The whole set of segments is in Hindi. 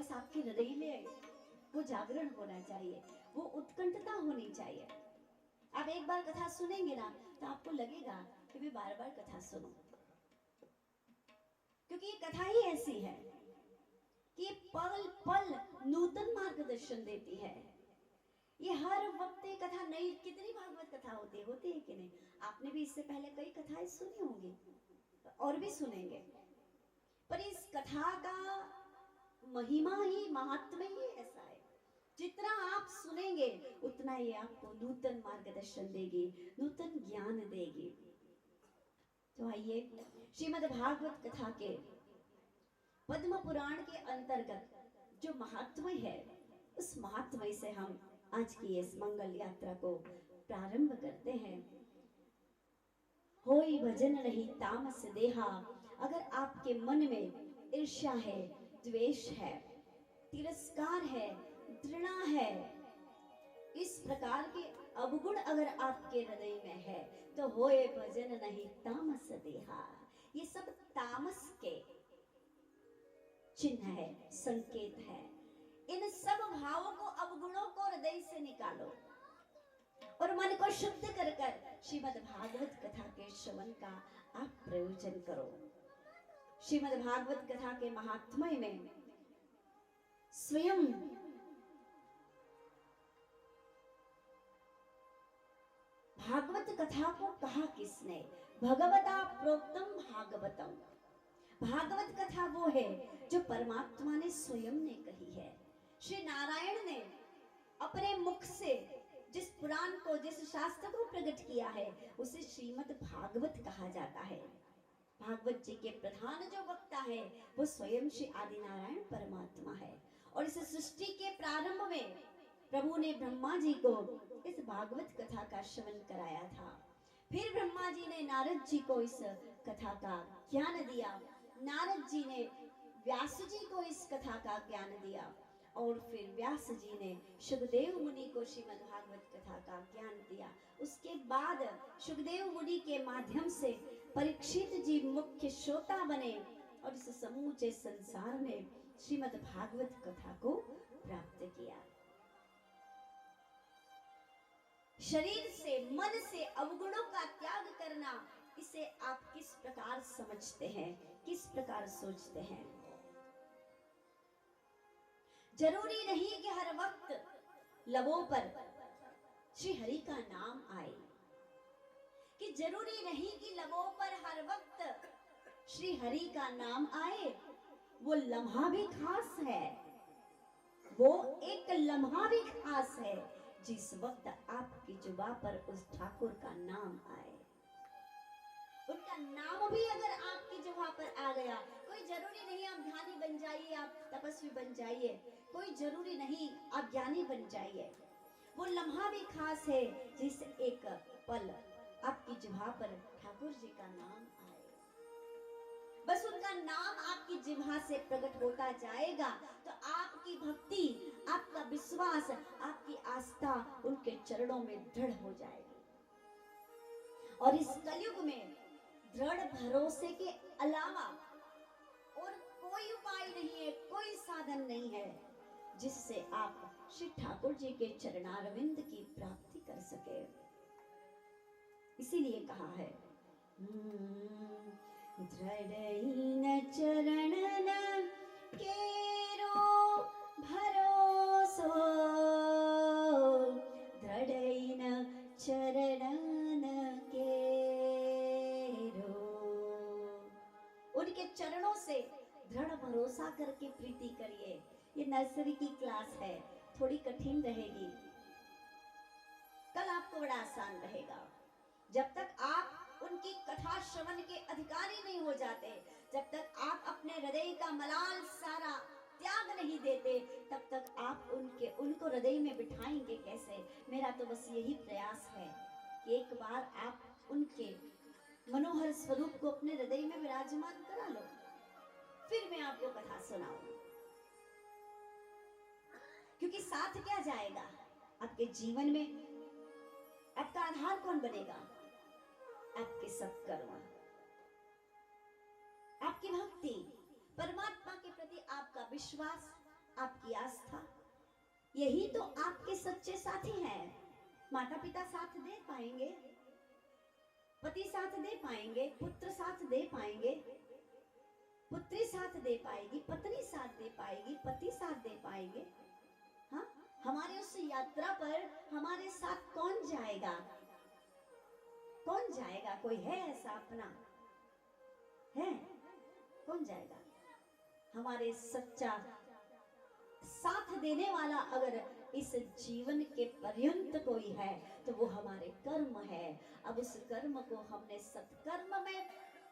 बस आपके हृदय में वो जागरण होना चाहिए, वो उत्कंठता होनी चाहिए। आप एक बार कथा सुनेंगे ना तो आपको लगेगा कि मैं बार बार कथा सुनूं, क्योंकि ये कथा ही ऐसी है कि ये पल पल नूतन मार्गदर्शन देती है। ये हर वक्त ये कथा नई, कितनी भागवत कथा होती है कि नहीं? आपने भी इससे पहले कई कथाएं सुनी होंगी और भी सुनेंगे, पर इस कथा का महिमा ही, महात्म्य ही ऐसा है, जितना आप सुनेंगे उतना ये आपको नूतन मार्गदर्शन देगी, नूतन ज्ञान देगी। तो आइए श्रीमद् भागवत कथा के पद्म पुराण के अंतर्गत जो महात्म्य है, उस महात्म्य से हम आज की इस मंगल यात्रा को प्रारंभ करते हैं। होई भजन रही तामस देहा। अगर आपके मन में ईर्ष्या है, द्वेष है, तिरस्कार है, घृणा है, इस प्रकार के अवगुण अगर आपके हृदय में है तो होए भजन नहीं तामस देहा। ये सब तामस के चिन्ह है, संकेत है। इन सब भावों को, अवगुणों को हृदय से निकालो और मन को शुद्ध कर कर श्रीमद् भागवत कथा के श्रवण का आप प्रयोजन करो। श्रीमद् भागवत कथा के महात्म्य में स्वयं भागवत कथा को कहा किसने? भगवता प्रोक्तम भागवतम। भागवत कथा वो है जो परमात्मा ने स्वयं ने कही है। श्री नारायण ने अपने मुख से जिस पुराण को, जिस शास्त्र को प्रकट किया है, उसे श्रीमद् भागवत कहा जाता है। भागवत जी के प्रधान जो वक्ता है वो स्वयं श्री आदिनारायण परमात्मा है। और इस सृष्टि के प्रारंभ में प्रभु ने ब्रह्मा जी को इस भागवत कथा का श्रवण कराया था। फिर ब्रह्मा जी ने नारद जी को इस कथा का ज्ञान दिया, नारद जी ने व्यास जी को इस कथा का ज्ञान दिया, और फिर व्यास जी ने सुखदेव मुनि को श्रीमद् भागवत कथा का ज्ञान दिया। उसके बाद सुखदेव मुनि के माध्यम से परीक्षित जी मुख्य श्रोता बने और इस समूचे संसार ने श्रीमद् भागवत कथा को प्राप्त किया। शरीर से, मन से अवगुणों का त्याग करना, इसे आप किस प्रकार समझते हैं, किस प्रकार सोचते हैं? जरूरी नहीं कि हर वक्त लबों पर श्री हरि का नाम आए, कि जरूरी नहीं कि लबों पर हर वक्त श्री हरि का नाम आए। वो लम्हा भी खास है, वो एक लम्हा भी खास है जिस वक्त आपकी जुबान पर उस ठाकुर का नाम आए। उनका नाम भी अगर आपकी जुबान पर आ गया, कोई जरूरी नहीं आप ध्यानी बन जाइए, आप तपस्वी बन जाइए, कोई जरूरी नहीं आप ज्ञानी बन जाइए। वो लम्हा भी खास है जिस एक पल आपकी जुबान पर ठाकुर जी का नाम आए। बस उनका नाम आपकी जिह्वा से प्रकट होता जाएगा तो आपकी भक्ति, आपका विश्वास, आपकी आस्था उनके चरणों में दृढ़ हो जाएगी। और इस कलयुग में दृढ़ भरोसे के अलावा और कोई उपाय नहीं है, कोई साधन नहीं है जिससे आप श्री ठाकुर जी के चरणारविंद की प्राप्ति कर सके। इसीलिए कहा है दृढ़ चरणन केरो भरोसो, दृढ़ चरणन केरो। उनके चरणों से दृढ़ भरोसा करके प्रीति करिए। ये नर्सरी की क्लास है, थोड़ी कठिन रहेगी, कल आपको बड़ा आसान रहेगा। जब तक आप उनकी कथा श्रवण के अधिकारी नहीं हो जाते, जब तक आप अपने हृदय का मलाल सारा त्याग नहीं देते, तब तक आप उनको हृदय में बिठाएंगे कैसे? मेरा तो बस यही प्रयास है कि एक बार आप उनके मनोहर स्वरूप को अपने हृदय में विराजमान करा लो, फिर मैं आपको कथा सुनाऊं। क्योंकि साथ क्या जाएगा आपके जीवन में? आपका आधार कौन बनेगा? आपके सत्कर्म, आपकी भक्ति, परमात्मा के प्रति आपका विश्वास, आपकी आस्था, यही तो आपके सच्चे साथी हैं। माता पिता साथ दे पाएंगे, पति साथ दे पाएंगे, पुत्र साथ दे पाएंगे, पुत्री साथ दे पाएगी, पत्नी साथ दे पाएगी, पति साथ दे पाएंगे। हाँ, हमारे उस यात्रा पर हमारे साथ कौन जाएगा? कौन जाएगा? कोई है ऐसा अपना? है? कौन जाएगा? हमारे सच्चा साथ देने वाला अगर इस जीवन के पर्यंत कोई है तो वो हमारे कर्म है। अब उस कर्म को हमने सत्कर्म में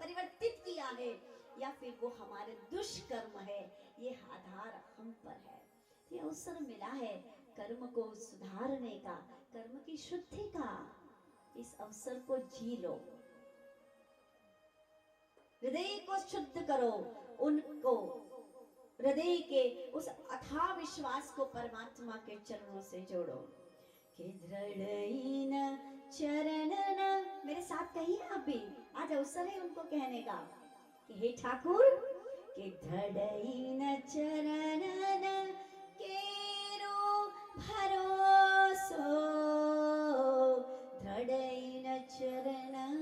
परिवर्तित किया है या फिर वो हमारे दुष्कर्म है, ये आधार हम पर है। ये अवसर मिला है कर्म को सुधारने का, कर्म की शुद्धि का। इस अवसर को जी लो, हृदय को शुद्ध करो, उनको हृदय के उस अथाह विश्वास को परमात्मा के चरणों से जोड़ो। कि दृढ़ चरणन, मेरे साथ कहिए आप भी, आज अवसर है उनको कहने का कि हे ठाकुर, कि दृढ़ चरणन केरो भरोसो, दृढ़ चरणन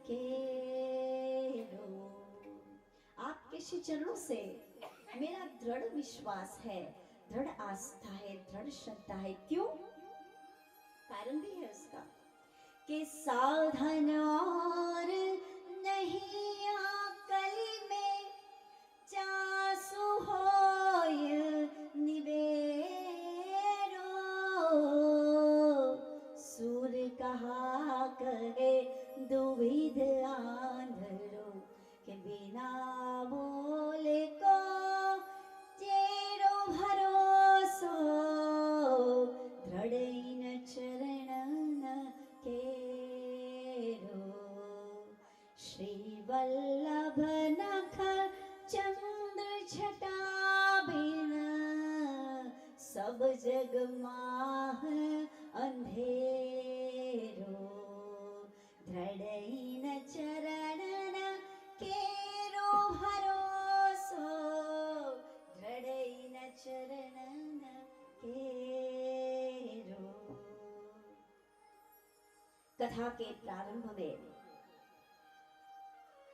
केरो, आपके श्री चरणों से मेरा दृढ़ विश्वास है, दृढ़ आस्था है, दृढ़ श्रद्धा है। क्यों? कारण भी है उसका कि साधन और नहीं आकल में चासु होय निवेरो, सूर कहा कहे दुविध आंधरो, के बिना बोले को तेरो भरोसो, दृढ़ चरणन केरो। श्री वल्लभ नख चंद्र छटा बिन, सब जग माह अंधेरो, दृढ़ चरणन केरो भरोसो, दृढ़ चरणन केरो। कथा के प्रारंभ में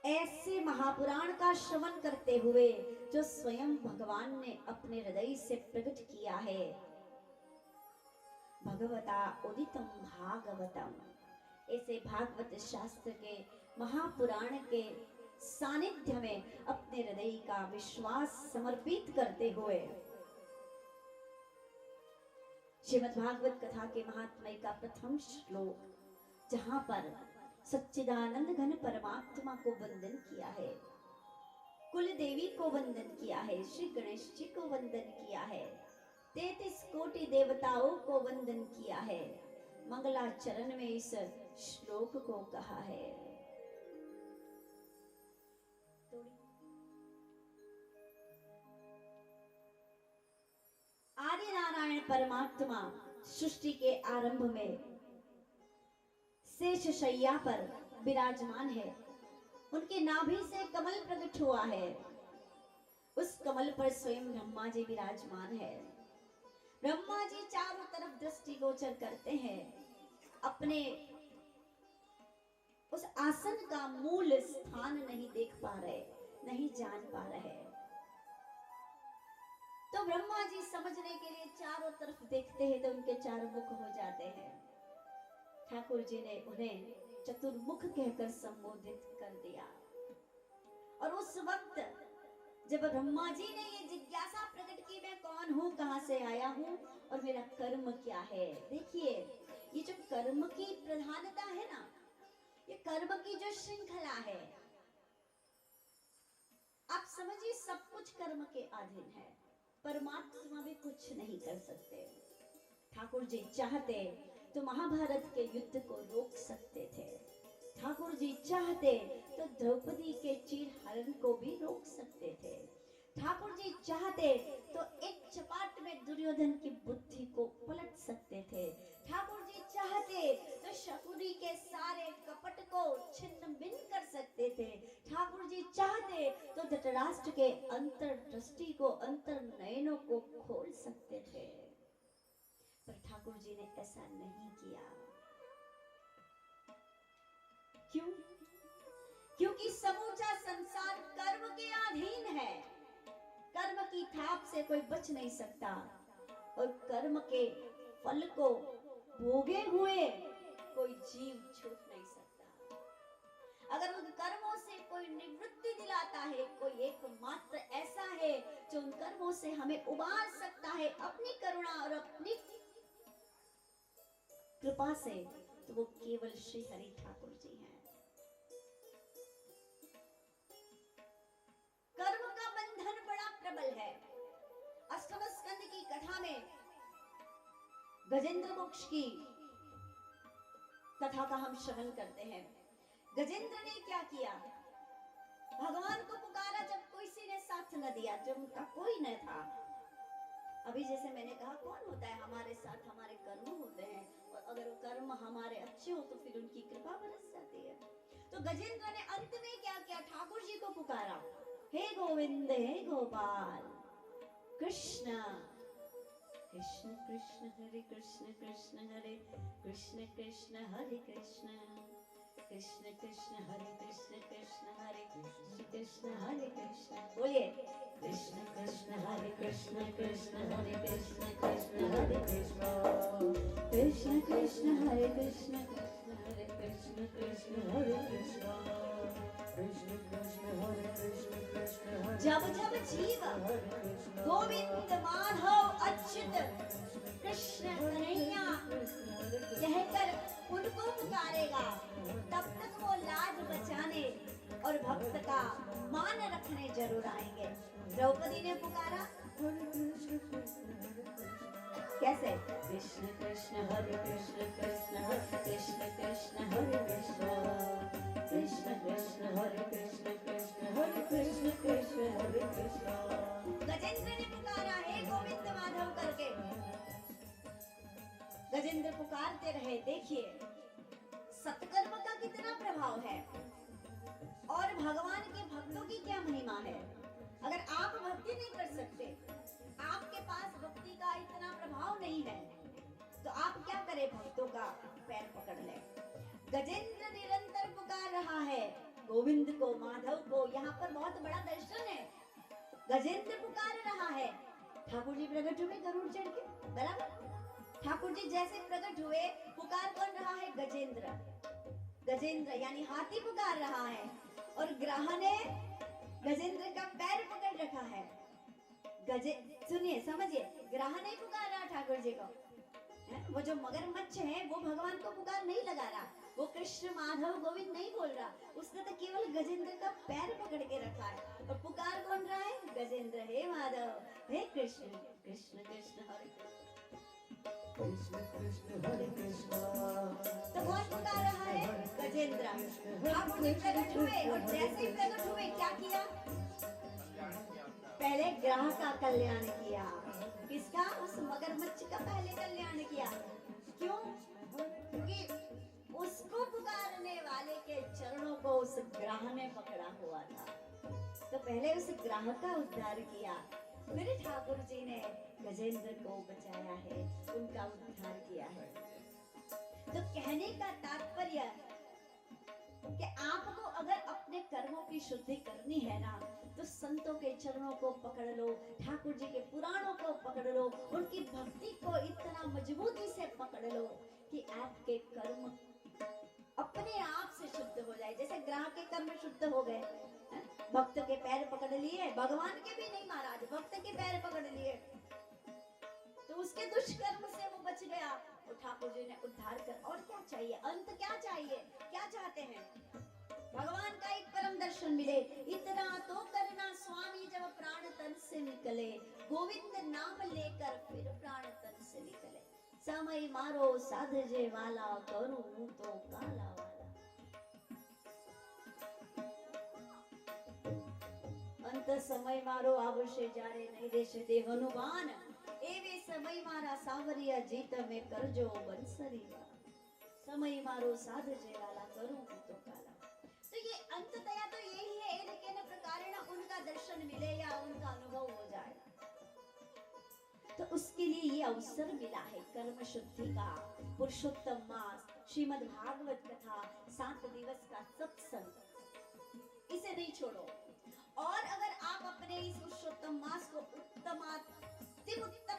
ऐसे महापुराण का श्रवण करते हुए जो स्वयं भगवान ने अपने हृदय से प्रकट किया है, भगवता उदितम भागवतम, ऐसे भागवत शास्त्र के महापुराण के सानिध्य में अपने हृदय का विश्वास समर्पित करते हुए श्रीमद् भागवत कथा के महात्म्य का प्रथम श्लोक, जहां पर सच्चिदानंद घन परमात्मा को वंदन किया है, कुल देवी को वंदन किया है, श्री गणेश जी को वंदन किया है, 33 कोटि देवताओं को वंदन किया है, मंगलाचरण में इस श्लोक को कहा है। आदि नारायण परमात्मा सृष्टि के आरंभ में शेष शैया पर विराजमान है, उनके नाभि से कमल प्रकट हुआ है, उस कमल पर स्वयं ब्रह्मा जी विराजमान है। ब्रह्मा जी चारों तरफ दृष्टिगोचर करते हैं, अपने उस आसन का मूल स्थान नहीं देख पा रहे, नहीं जान पा रहे। तो ब्रह्मा जी समझने के लिए चारों तरफ देखते हैं तो उनके चार मुख हो जाते हैं। ठाकुर जी ने उन्हें चतुर्मुख कहकर संबोधित कर दिया। और उस वक्त जब ब्रह्मा जी ने ये जिज्ञासा प्रकट की, मैं कौन हूँ, कहां से आया हूँ और मेरा कर्म क्या है। देखिए, ये जो कर्म की प्रधानता है ना, ये कर्म की जो श्रृंखला है, आप समझिए सब कुछ कर्म के अधीन है। परमात्मा भी कुछ नहीं कर सकते। ठाकुर जी चाहते तो महाभारत के युद्ध को रोक सकते थे, ठाकुर जी चाहते तो द्रौपदी के चीरहरण को भी रोक सकते थे, ठाकुर जी चाहते तो एक चपाट में दुर्योधन की बुद्धि को पलट सकते थे, ठाकुर जी चाहते तो शकुनी के सारे कपट को छिन्न भिन्न कर सकते थे, ठाकुर जी चाहते तो धृतराष्ट्र के अंतर्दृष्टि को, अंतर नयनों को खोल सकते थे, पर ठाकुर जी ने ऐसा नहीं किया। क्यों? क्योंकि समूचा संसार कर्म के अधीन है। कर्म की थाप से कोई बच नहीं सकता और कर्म के फल को भोगे हुए कोई जीव छूट नहीं सकता। अगर उन कर्मों से कोई निवृत्ति दिलाता है, कोई एकमात्र ऐसा है जो उन कर्मों से हमें उबार सकता है अपनी करुणा और अपनी कृपा से, तो वो केवल श्री हरि ठाकुर जी हैं। कर्म का बंधन बड़ा प्रबल है। अष्टम स्कंद की कथा में गजेंद्र मोक्ष की कथा का हम श्रवण करते हैं। गजेंद्र ने क्या किया? भगवान को पुकारा जब किसी ने साथ न दिया, जब उनका कोई न था। अभी जैसे मैंने कहा, कौन होता है हमारे साथ? हमारे कर्म होते हैं, और अगर वो कर्म हमारे अच्छे हो तो फिर उनकी कृपा बरस जाती है। तो गजेंद्र ने अंत में क्या किया? ठाकुर जी को पुकारा, हे गोविंद, हे गोपाल, कृष्ण कृष्ण कृष्ण हरे कृष्ण, कृष्ण हरे कृष्ण, कृष्ण हरे कृष्ण, कृष्ण कृष्ण हरे कृष्ण, कृष्ण हरे कृष्ण, कृष्ण हरे कृष्ण। बोलिए, कृष्ण कृष्ण हरे कृष्ण, कृष्ण हरे कृष्ण, कृष्ण हरे कृष्ण, कृष्ण कृष्ण हरे कृष्ण, कृष्ण हरे कृष्ण, कृष्ण हरे कृष्ण, कृष्ण कृष्ण हरे कृष्ण, कृष्ण हरे। जब जब जीव गोविंद माधव अच्युत कृष्ण कन्हैया कहकर उनको पुकारेगा, तब तक वो लाज बचाने और भक्त का मान रखने जरूर आएंगे। द्रौपदी ने पुकारा कैसे? कृष्ण कृष्ण हरे कृष्ण, कृष्ण कृष्ण कृष्ण हरे कृष्ण, कृष्ण कृष्ण हरे कृष्ण, कृष्ण हरे कृष्ण, कृष्ण हरे कृष्ण। गजेंद्र ने पुकारा, हे गोविंद माधव करके। गजेंद्र पुकारते रहे। देखिए सत्कर्म का कितना प्रभाव है और भगवान के भक्तों की क्या महिमा है। अगर आप भक्ति नहीं कर सकते, आपके पास भक्ति का इतना प्रभाव नहीं है, तो आप क्या करें? भक्तों का पैर पकड़ ले। गजेंद्र निरंतर पुकार रहा है गोविंद को, माधव को। यहाँ पर बहुत बड़ा दर्शन है। गजेंद्र पुकार रहा है, ठाकुर जी प्रकट हुए गरुड़ चढ़ के, बराबर। ठाकुर जी जैसे प्रकट हुए, पुकार कौन रहा है? गजेंद्र। गजेंद्र यानी हाथी पुकार रहा है, और ग्राह ने गजेंद्र का पैर पकड़ रखा है। सुनिए, समझिए, ग्राह नहीं पुकार रहा ठाकुर जी को। वो जो मगरमच्छ है वो भगवान को पुकार नहीं लगा रहा, वो कृष्ण माधव गोविंद नहीं बोल रहा, उसने तो केवल गजेंद्र का पैर पकड़ के रखा है। और पुकार कौन रहा है? गजेंद्र, हे माधव, हे कृष्ण, कृष्ण कृष्ण हरे कृष्ण, कृष्ण हरे कृष्ण। तो कौन पुकार रहा है? गजेंद्र। ठाकुर जी प्रकट हुए, और जैसे ही प्रकट हुए क्या किया? पहले ग्राह का कल्याण किया। किसका? उस मगरमच्छ का पहले कल्याण किया। क्यों? क्योंकि उसको पुकारने वाले के चरणों को उस ग्राह ने पकड़ा हुआ था, तो पहले उस ग्राह का उद्धार किया, फिर ठाकुर जी ने गजेंद्र को बचाया है, उनका उद्धार किया है। तो कहने का तात्पर्य कि आपको अगर अपने कर्मों की शुद्धि करनी है ना, तो संतों के चरणों को पकड़ लो, ठाकुर जी के पुराणों को पकड़ लो, उनकी भक्ति को इतना मजबूती से पकड़ लो कि आपके कर्म अपने आप से शुद्ध हो जाए। जैसे ग्राह के कर्म शुद्ध हो गए, भक्त के पैर पकड़ लिए, भगवान के भी नहीं महाराज, भक्त के पैर पकड़ लिए, तो उसके दुष्कर्म से वो बच गया, और ठाकुर जी ने उद्धार कर। और क्या चाहिए? अंत क्या चाहिए? क्या चाहते हैं? भगवान का एक परम दर्शन मिले। इतना तो करना स्वामी जब प्राण तन से निकले, गोविंद नाम लेकर फिर प्राण तन से निकले। समय मारो साधजे वाला, करूं तो काला वाला। अंत समय मारो आवश्य जारे, नहीं देश देहनुमान, एवे समय मारा सावरिया जीत में करजो बंसरिया। समय मारो साधजे वाला, करूं तो काला। तो ये अंततया तो यही है, इन प्रकारेण उनका उसके लिए ये अवसर मिला है कर्म शुद्धि का। पुरुषोत्तम मास, श्रीमद् भागवत कथा, 7 दिवस का सत्संग, इसे नहीं छोड़ो। और अगर आप अपने इस पुरुषोत्तम मास को उत्तम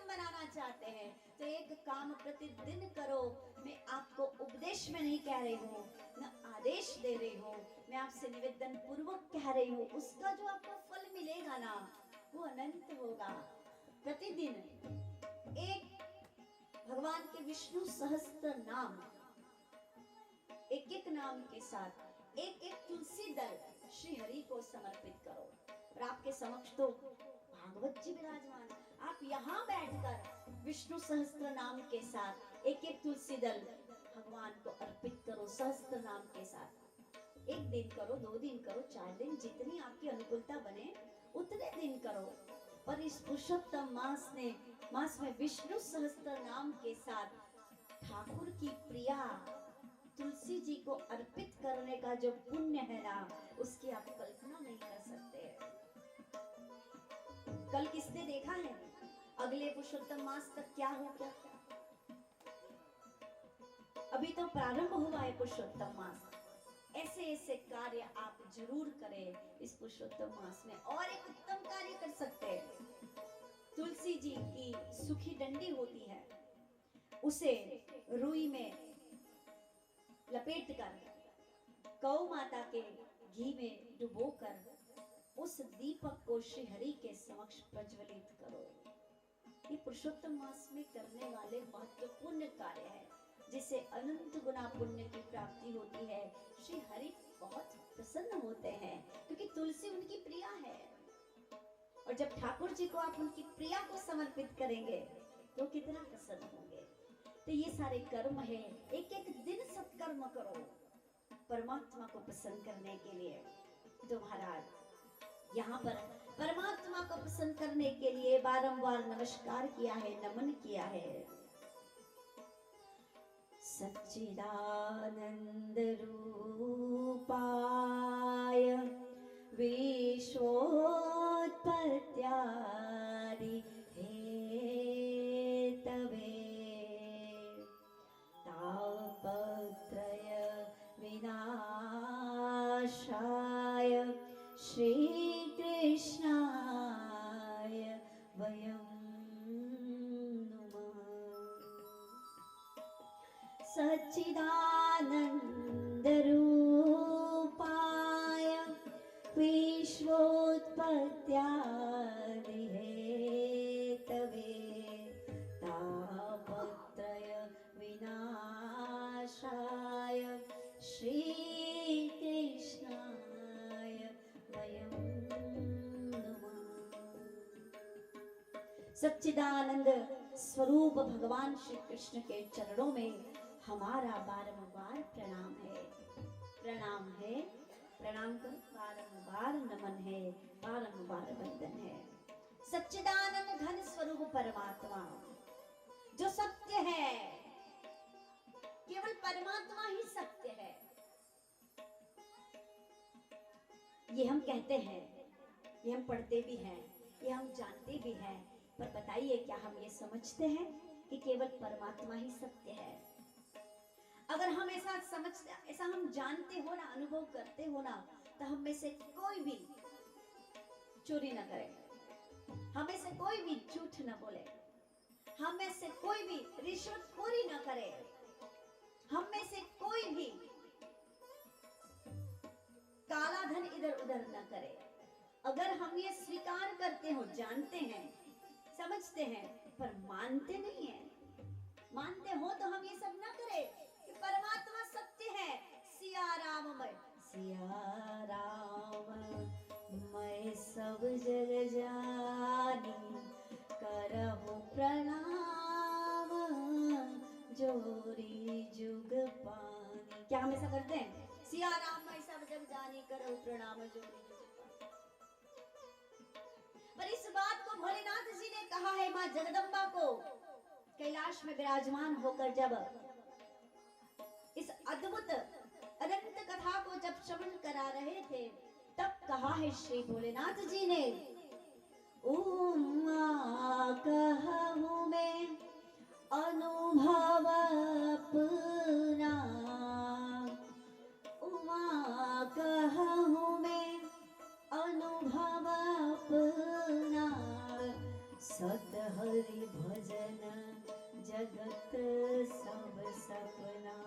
बनाना चाहते हैं तो एक काम प्रतिदिन करो। मैं आपको उपदेश में नहीं कह रही हूँ, न आदेश दे रही हूँ, मैं आपसे निवेदन पूर्वक कह रही हूँ। उसका जो आपको फल मिलेगा ना, वो अनंत होगा। प्रतिदिन एक भगवान के विष्णु सहस्त्र नाम, एक एक नाम के साथ एक एक तुलसी दल श्री हरि को समर्पित करो। और आपके समक्ष तो भागवत जी विराजमान, आप यहाँ बैठकर विष्णु सहस्त्र नाम के साथ एक एक तुलसी दल भगवान को अर्पित करो सहस्त्र नाम के साथ। 1 दिन करो, 2 दिन करो, 4 दिन, जितनी आपकी अनुकूलता बने उतने दिन करो। और इस पुरुषोत्तम मास में विष्णु सहस्त्र नाम के साथ ठाकुर की प्रिया तुलसी जी को अर्पित करने का जो पुण्य है ना, उसकी आप कल्पना नहीं कर सकते। कल किसने देखा है अगले पुरुषोत्तम मास तक क्या हो क्या? अभी तो प्रारंभ हुआ है पुरुषोत्तम मास। ऐसे ऐसे कार्य आप जरूर करें इस पुरुषोत्तम मास में। और एक उत्तम कार्य कर सकते हैं, तुलसी जी की सूखी डंडी होती है, उसे रुई में लपेटकर गौ माता के घी में डुबोकर उस दीपक को श्री हरि के समक्ष प्रज्वलित करो। ये पुरुषोत्तम मास में करने वाले महत्वपूर्ण कार्य है, जिससे अनंत गुना पुण्य की प्राप्ति होती है। श्री हरि बहुत प्रसन्न होते हैं क्योंकि तुलसी उनकी प्रिया है। और जब ठाकुर जी को आप उनकी प्रिया को समर्पित करेंगे तो कितना प्रसन्न होंगे। तो ये सारे कर्म है, एक एक दिन सत्कर्म करो परमात्मा को प्रसन्न करने के लिए। तो महाराज यहाँ पर परमात्मा को प्रसन्न करने के लिए बारंबार नमस्कार किया है, नमन किया है। सच्चिदानंद रूपाय विश्वोत्पत्त्यादि हेतवे तापत्रय विनाशाय श्रीकृष्णाय वयं नमः। सच्चिदानंद रूपाय विश्वोत्पत्त्यादि हेतवे तापत्रय विनाशाय श्रीकृष्णाय वयं नमः। सच्चिदानंद स्वरूप भगवान श्री कृष्ण के चरणों में हमारा बारंबार प्रणाम है, प्रणाम है, प्रणाम कर बारंबार नमन है, बारंबार वंदन है। सच्चिदानंद घन स्वरूप परमात्मा जो सत्य है, केवल परमात्मा ही सत्य है। ये हम कहते हैं, ये हम पढ़ते भी हैं, ये हम जानते भी हैं, पर बताइए क्या हम ये समझते हैं कि केवल परमात्मा ही सत्य है? अगर हम ऐसा समझते, ऐसा हम जानते हो ना, अनुभव करते हो ना, तो हम में से कोई भी चोरी ना करे, हम में से कोई भी झूठ ना बोले, हम में से कोई भी रिश्वतखोरी ना करे, हम में से कोई भी काला धन इधर उधर ना करे। अगर हम ये स्वीकार करते हो, जानते हैं, समझते हैं, पर मानते नहीं है, मानते हो तो हम ये सब ना करें कि परमात्मा सत्य है। सिया राम मैं सब जग जानी करहु प्रणाम जोरी जुग पानी। क्या हम ऐसा करते हैं? सिया राम मैं सब जग जानी करहु प्रणाम जोरी जुग पानी। पर इस बात को भोलेनाथ जी ने कहा है मां जगदम्बा को कैलाश में विराजमान होकर जब इस अद्भुत अनंत कथा को जब श्रवण करा रहे थे, तब कहा है श्री भोलेनाथ जी ने, उमा कहूँ मैं अनुभव अपना, उमा कहूँ मैं अनुभव अपना, सत हरि भजन जगत सब सपना।